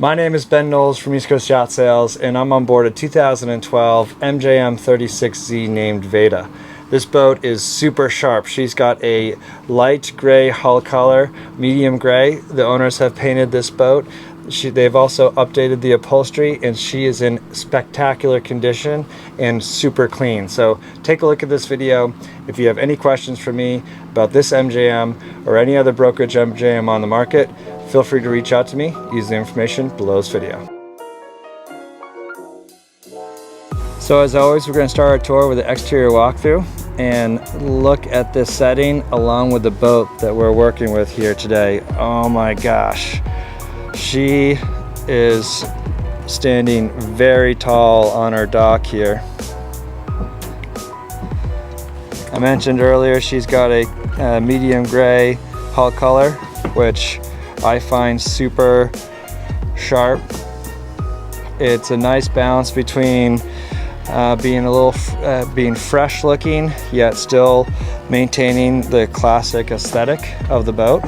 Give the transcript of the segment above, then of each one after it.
My name is Ben Knowles from East Coast Yacht Sales, and I'm on board a 2012 MJM 36Z named Veda. This boat is super sharp. She's got a light gray hull color, medium gray. The owners have painted this boat. They've also updated the upholstery, and she is in spectacular condition and super clean. So take a look at this video. If you have any questions for me about this MJM or any other brokerage MJM on the market, feel free to reach out to me. Use the information below this video. So as always, we're going to start our tour with an exterior walkthrough and look at this setting along with the boat that we're working with here today. Oh my gosh. She is standing very tall on our dock here. I mentioned earlier she's got a medium gray hull color, which I find super sharp. It's a nice balance between being fresh looking yet still maintaining the classic aesthetic of the boat.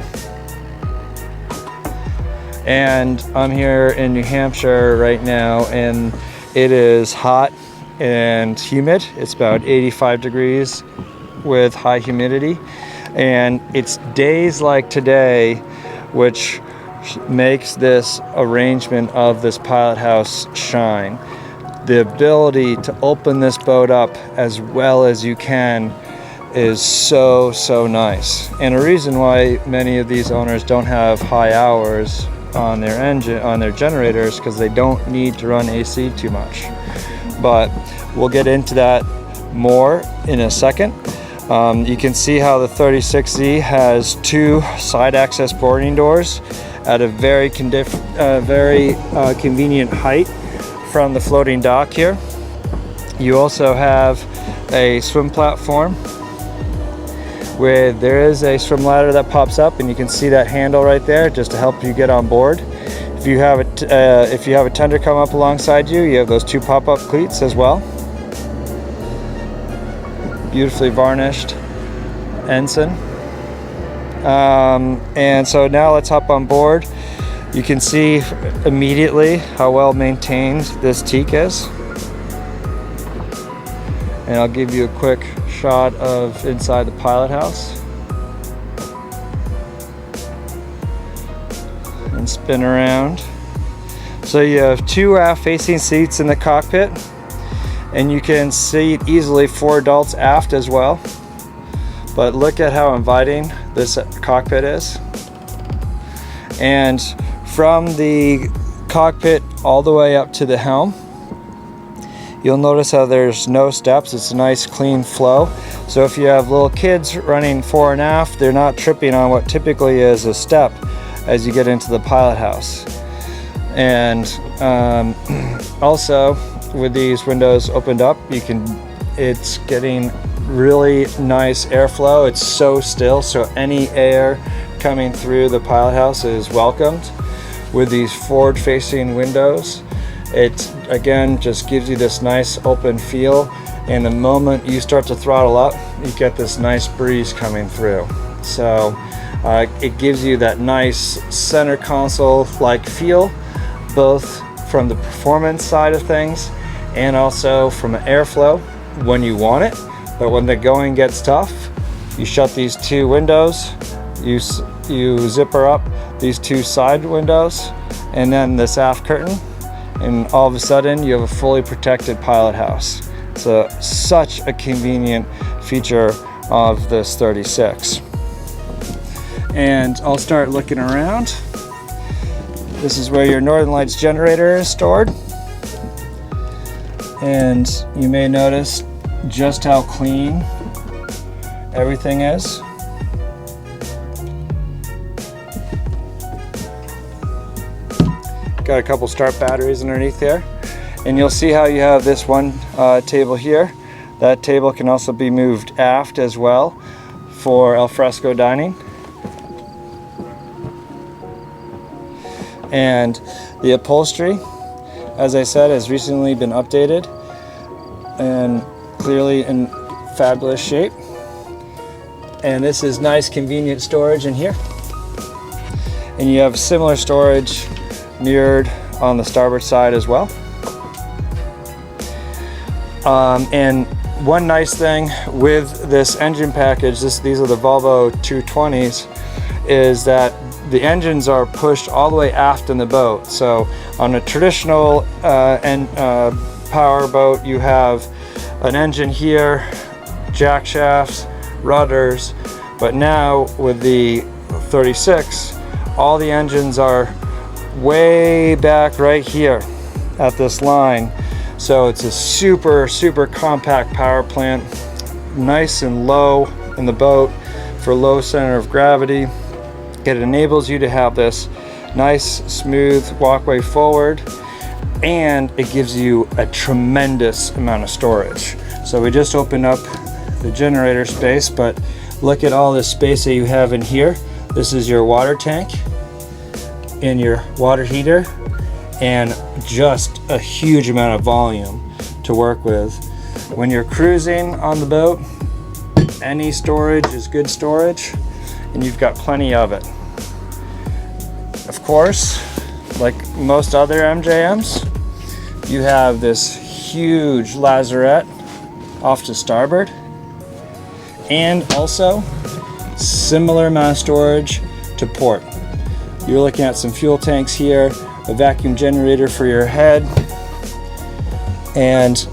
And I'm here in New Hampshire right now, and it is hot and humid. It's about 85 degrees with high humidity, and it's days like today which makes this arrangement of this pilot house shine. The ability to open this boat up as well as you can is so nice, and a reason why many of these owners don't have high hours on their engine, on their generators, because they don't need to run AC too much. But we'll get into that more in a second. You can see how the 36Z has two side access boarding doors at a very convenient height from the floating dock here. You also have a swim platform where there is a swim ladder that pops up, and you can see that handle right there just to help you get on board. If you have a tender come up alongside you, you have those two pop-up cleats as well. Beautifully varnished ensign. And so now let's hop on board. You can see immediately how well maintained this teak is. And I'll give you a quick shot of inside the pilot house. And spin around. So you have two aft-facing seats in the cockpit, and you can seat easily 4 adults aft as well. But look at how inviting this cockpit is. And from the cockpit all the way up to the helm, you'll notice how there's no steps. It's a nice clean flow. So if you have little kids running fore and aft, they're not tripping on what typically is a step as you get into the pilot house. And also with these windows opened up, it's getting really nice airflow. It's so still, so any air coming through the pilot house is welcomed. With these forward facing windows, it again just gives you this nice open feel, and the moment you start to throttle up, you get this nice breeze coming through. So it gives you that nice center console like feel, both from the performance side of things and also from airflow when you want it. But when the going gets tough, you shut these two windows, you zipper up these two side windows, and then this aft curtain, and all of a sudden you have a fully protected pilot house. So such a convenient feature of this 36. And I'll start looking around. This is where your Northern Lights generator is stored, and you may notice just how clean everything is. Got a couple start batteries underneath there, and you'll see how you have this one table here. That table can also be moved aft as well for al fresco dining. And the upholstery, as I said, has recently been updated and clearly in fabulous shape. And this is nice convenient storage in here. And you have similar storage mirrored on the starboard side as well. And one nice thing with this engine package, these are the Volvo 220s, is that the engines are pushed all the way aft in the boat. So on a traditional power boat, you have an engine here, jack shafts, rudders, but now with the 36, all the engines are way back right here at this line. So it's a super compact power plant, nice and low in the boat for low center of gravity. It enables you to have this nice smooth walkway forward, and it gives you a tremendous amount of storage. So we just opened up the generator space, but look at all this space that you have in here. This is your water tank and your water heater, and just a huge amount of volume to work with. When you're cruising on the boat, any storage is good storage, and you've got plenty of it. Of course, like most other MJMs, you have this huge lazarette off to starboard, and also similar amount of storage to port. You're looking at some fuel tanks here, a vacuum generator for your head, and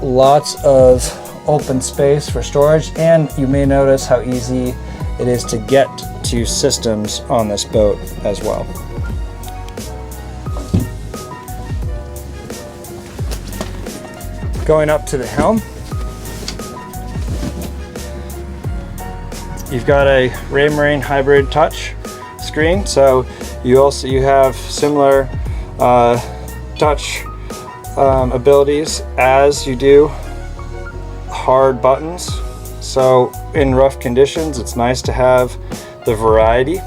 lots of open space for storage. And you may notice how easy it is to get to systems on this boat as well. Going up to the helm, you've got a Raymarine hybrid touch screen, so you have similar touch abilities as you do hard buttons. So in rough conditions, it's nice to have the variety.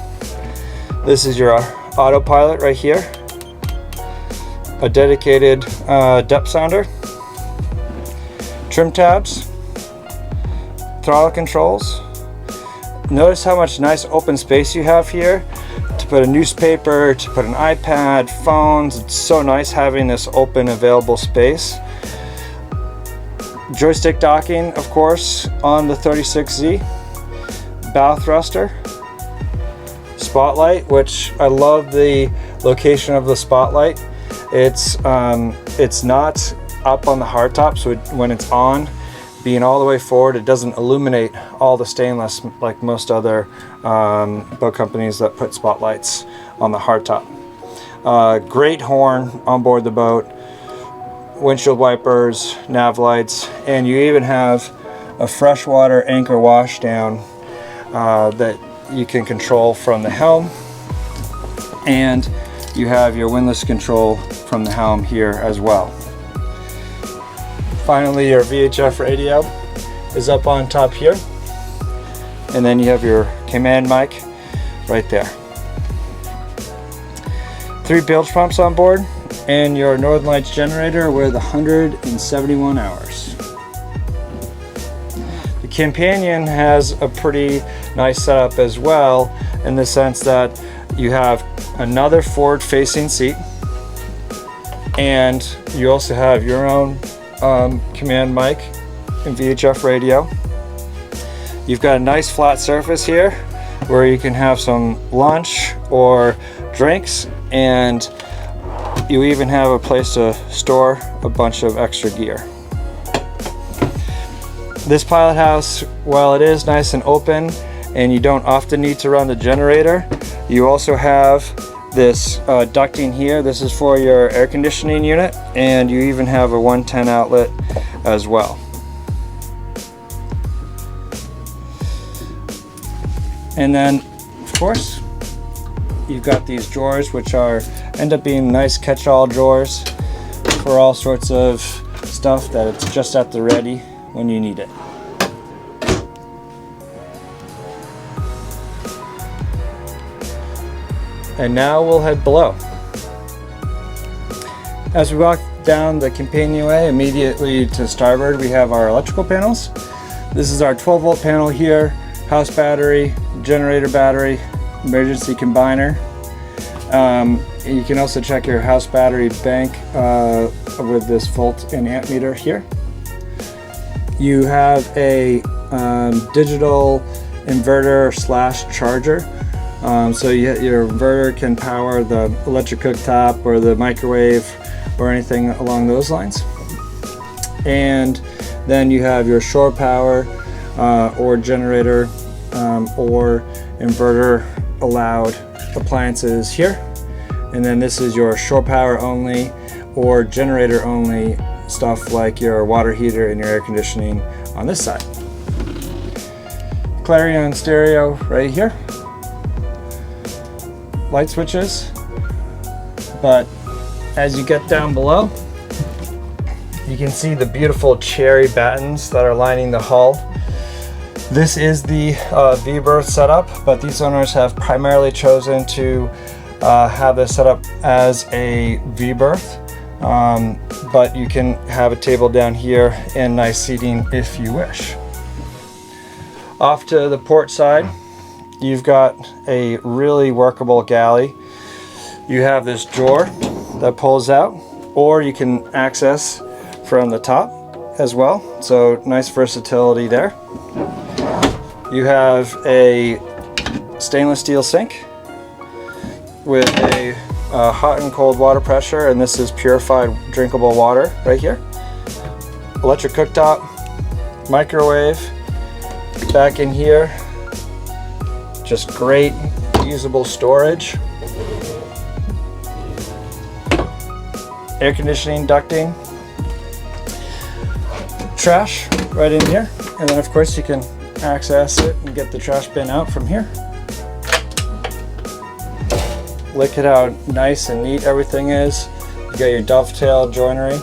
This is your autopilot right here, a dedicated depth sounder, trim tabs, throttle controls. Notice how much nice open space you have here to put a newspaper, to put an iPad, phones. It's so nice having this open available space. Joystick docking, of course, on the 36Z. Bow thruster. Spotlight, which I love the location of the spotlight. It's not up on the hardtop, so when it's on, being all the way forward, it doesn't illuminate all the stainless like most other boat companies that put spotlights on the hardtop. Great horn on board the boat, windshield wipers, nav lights, and you even have a freshwater anchor washdown that you can control from the helm, and you have your windlass control from the helm here as well. Finally, your VHF radio is up on top here, and then you have your command mic right there. 3 bilge pumps on board, and your Northern Lights generator with 171 hours. The Companion has a pretty nice setup as well, in the sense that you have another forward-facing seat, and you also have your own command mic and VHF radio. You've got a nice flat surface here where you can have some lunch or drinks, and you even have a place to store a bunch of extra gear. This pilot house, while it is nice and open and you don't often need to run the generator, you also have this ducting here. This is for your air conditioning unit, and you even have a 110 outlet as well. And then, of course, you've got these drawers, which end up being nice catch-all drawers for all sorts of stuff that it's just at the ready when you need it. And now we'll head below. As we walk down the companionway, immediately to starboard, we have our electrical panels. This is our 12-volt panel here, house battery, generator battery, emergency combiner. You can also check your house battery bank with this volt and amp meter here. You have a digital inverter / charger. So your inverter can power the electric cooktop or the microwave or anything along those lines. And then you have your shore power or generator or inverter allowed appliances here. And then this is your shore power only or generator only stuff like your water heater and your air conditioning on this side. Clarion stereo right here. Light switches. But as you get down below, you can see the beautiful cherry battens that are lining the hull. This is the V-berth setup, but these owners have primarily chosen to have this set up as a V-berth. But you can have a table down here and nice seating if you wish. Off to the port side, you've got a really workable galley. You have this drawer that pulls out, or you can access from the top as well. So nice versatility there. You have a stainless steel sink with a hot and cold water pressure, and this is purified drinkable water right here. Electric cooktop, microwave back in here. Just great usable storage. Air conditioning, ducting, trash right in here, and then of course you can access it and get the trash bin out from here. Look at how nice and neat everything is. You got your dovetail joinery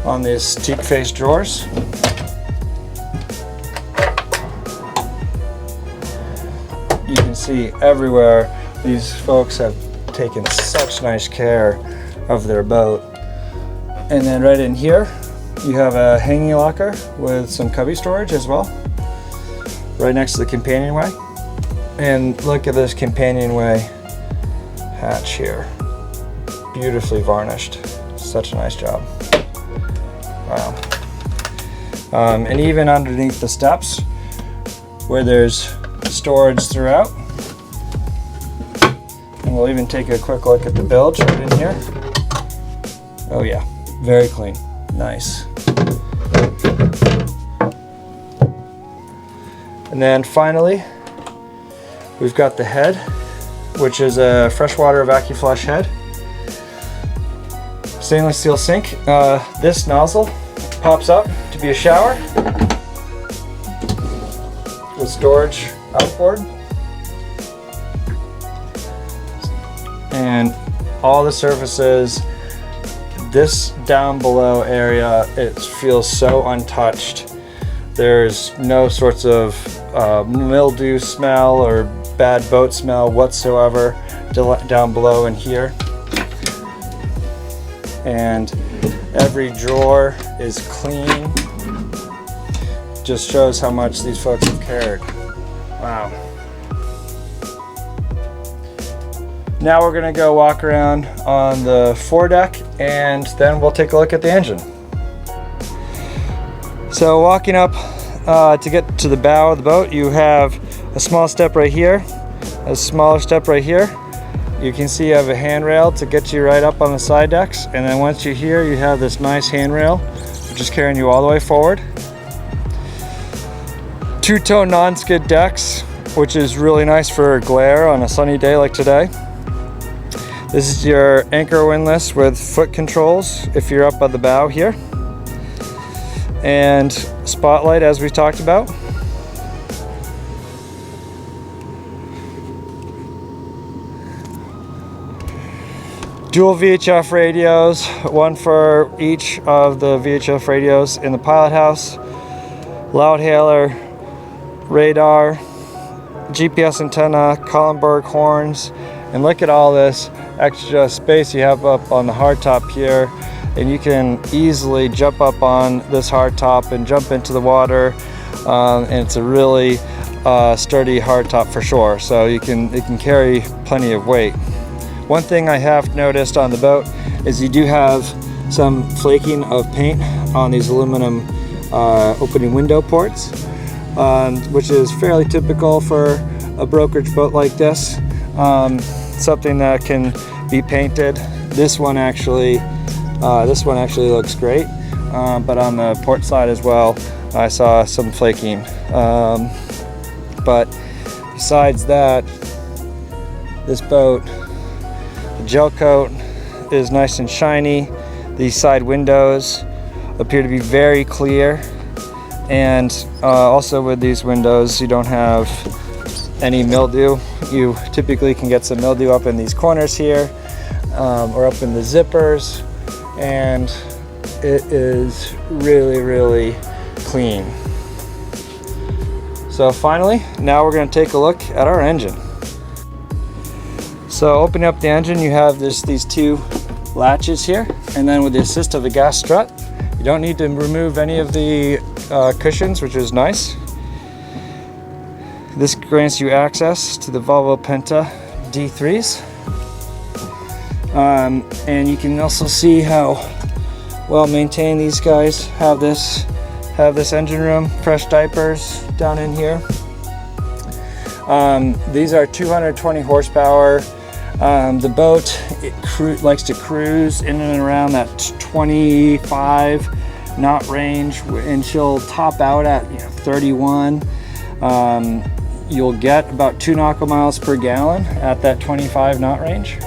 on these teak face drawers. You can see everywhere these folks have taken such nice care of their boat. And then right in here, you have a hanging locker with some cubby storage as well, right next to the companionway. And look at this companionway hatch here. Beautifully varnished. Such a nice job. Wow. And even underneath the steps, where there's storage throughout. And we'll even take a quick look at the bilge right in here. Oh yeah, very clean. Nice. And then finally, we've got the head, which is a freshwater vacuum flush head. Stainless steel sink. This nozzle pops up to be a shower with storage outboard. And all the surfaces, this down below area, it feels so untouched. There's no sorts of mildew smell or bad boat smell whatsoever down below in here. And every drawer is clean. Just shows how much these folks have cared. Wow. Now we're gonna go walk around on the foredeck, and then we'll take a look at the engine. So walking up to get to the bow of the boat, you have a small step right here, a smaller step right here. You can see you have a handrail to get you right up on the side decks, and then once you're here, you have this nice handrail, which is carrying you all the way forward. Two-tone non-skid decks, which is really nice for glare on a sunny day like today. This is your anchor windlass with foot controls if you're up by the bow here. And spotlight, as we talked about. Dual VHF radios, one for each of the VHF radios in the pilot house. Loud hailer, radar, GPS antenna, Collenberg horns, and look at all this extra space you have up on the hardtop here, and you can easily jump up on this hardtop and jump into the water, and it's a really sturdy hardtop for sure, so it can carry plenty of weight. One thing I have noticed on the boat is you do have some flaking of paint on these aluminum opening window ports, which is fairly typical for a brokerage boat like this. Something that can be painted. This one actually looks great, but on the port side as well, I saw some flaking. But besides that, this boat, the gel coat is nice and shiny. These side windows appear to be very clear, and also with these windows you don't have any mildew. You typically can get some mildew up in these corners here, or up in the zippers, and it is really clean. So finally, now we're going to take a look at our engine. So opening up the engine, you have these two latches here, and then with the assist of the gas strut, you don't need to remove any of the cushions, which is nice. This grants you access to the Volvo Penta D3s, and you can also see how well maintained these guys have this engine room. Fresh diapers down in here. These are 220 horsepower. The boat likes to cruise in and around that 25 knot range, and she'll top out at 31. You'll get about 2 nautical miles per gallon at that 25 knot range.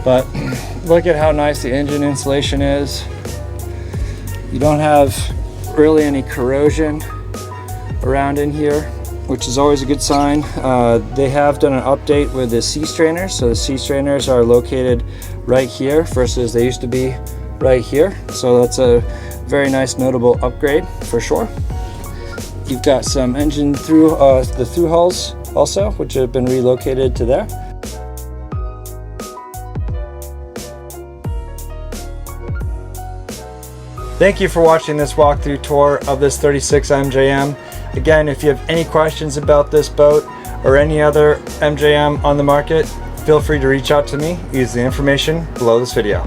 But look at how nice the engine insulation is. You don't have really any corrosion around in here, which is always a good sign. They have done an update with the sea strainers, so the sea strainers are located right here versus they used to be right here. So that's a very nice notable upgrade for sure. You've got some engine the through hulls also, which have been relocated to there. Thank you for watching this walkthrough tour of this 36 MJM. Again, if you have any questions about this boat or any other MJM on the market, feel free to reach out to me. Use the information below this video.